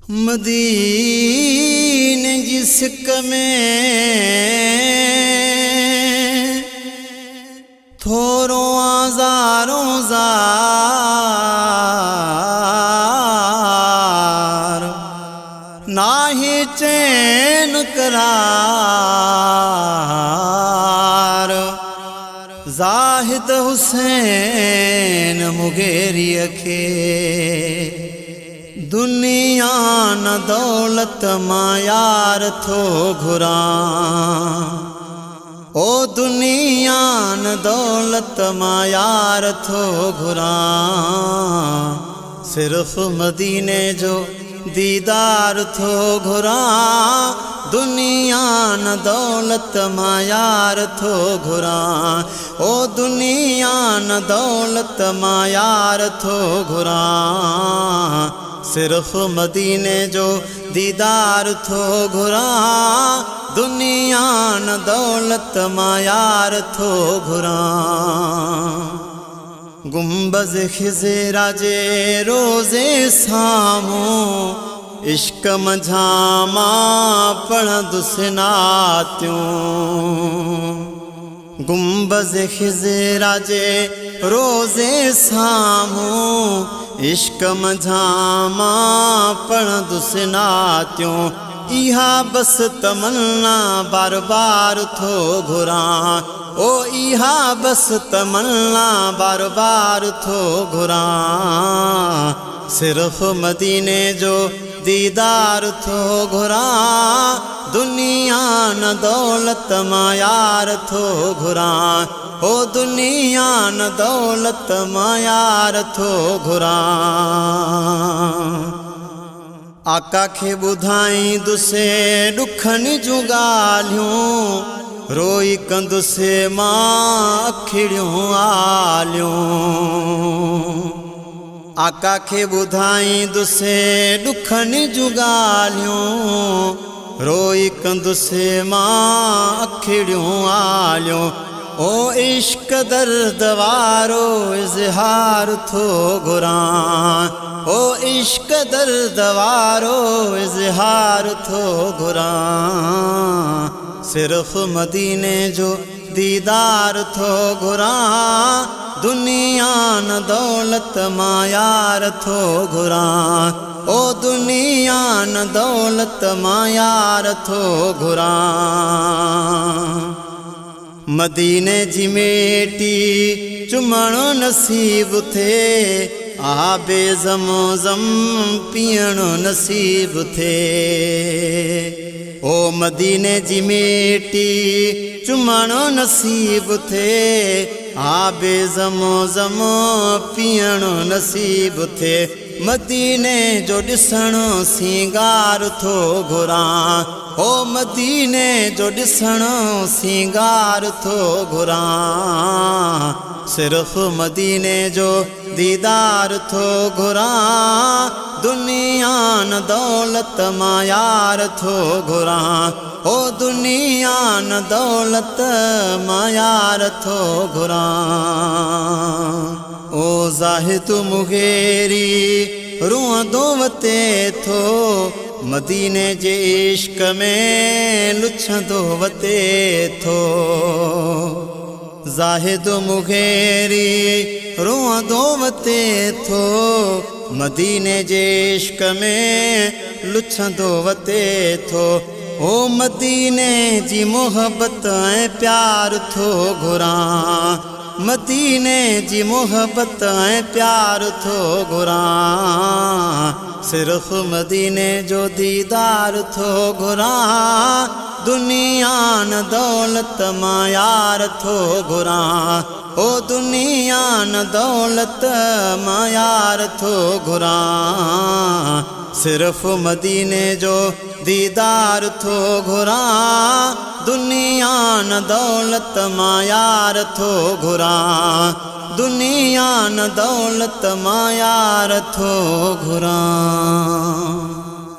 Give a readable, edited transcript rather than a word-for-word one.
मदीने जिसक में थोरों आज़ारों ज़ार नाहे चैन करार ज़ाहिद हुसैन मुगेरी खे दुनिया न दौलत मां यार थो घुरां ओ दुनिया न दौलत मां यार थो घुरां सिर्फ मदीने जो दीदार थो घुरां दुनिया न दौलत मां यार थो घुरां ओ दुनिया न दौलत मां यार थो घुरां सिर्फ मदीने जो दीदार थो घुरां दुनिया न दौलत मां यार थो घुरां गुंबज़ ख़िज़रा जे रोज़े सामूं इश्क मंझां मां पढ़ंदुसि नातियूं गुंबज़ ख़िज़रा जे रोज़े सामूं इश्क मंझां मां पढ़ंदुसि नातियूं इहा बस तमन्ना बार बार थो घुरां ओ इहा बस तमन्ना बार बार थो घुरां सिर्फ मदीने जो दीदार थो घुरां दुनिया न दौलत मां यार थो घुरां ओ दुनिया न दौलत मां यार थो घुरां आका खे ॿुधाईंदुसि ॾुखनि जूं ॻाल्हियूं रोई कंदुसि मां अखिड़ियूं आलियूं आका खे ॿुधाईंदुसि ॾुखनि जूं ॻाल्हियूं रोई कंदुसि मां अखिड़ियूं आलियूं ओ इश्क दर्द वारो इज़हार थो घुरां ओ इश्क दर्द वारो इज़हार थो घुरां सिर्फ मदीने जो दीदार थो घुरां दुनिया न दौलत मां यार थो घुरां ओ दुनिया न दौलत मां यार थो घुरां मदीने जी मेटी चुमणो नसीब थे आबे ज़मज़म पीअणो नसीब थे ओ मदीने जी मेटी चुमणो नसीब थे आबे ज़मज़म पीअणो नसीब थे मदीने जो ॾिसणो सिंगार थो घुरां ओ मदीने जो ॾिसणो सिंगार थो घुरां सिर्फ मदीने जो दीदार थो घुरां दुनिया न दौलत मां यार थो घुरां ओ दुनिया न दौलत मां यार थो घुरां ओ ज़ाहिद मुगेरी रुअंदो वते थो मदीने जे इश्क में लुछंदो वते थो ज़ाहिद मुगेरी रुअंदो वते थो मदीने जे इश्क में लुछंदो वते थो ओ मदीने जी मोहब्बत ऐं प्यार थो घुरां मदीने जी मोहब्बत ऐं प्यार थो घुरां सिर्फ मदीने जो दीदार थो घुरां दुनिया न दौलत मां यार थो घुरां ओ दुनिया न दौलत मां यार थो घुरां सिर्फ मदीने जो दीदार थो घुरां दुनिया न दौलत मां यार थो घुरां दुनिया न दौलत मां यार थो घुरां।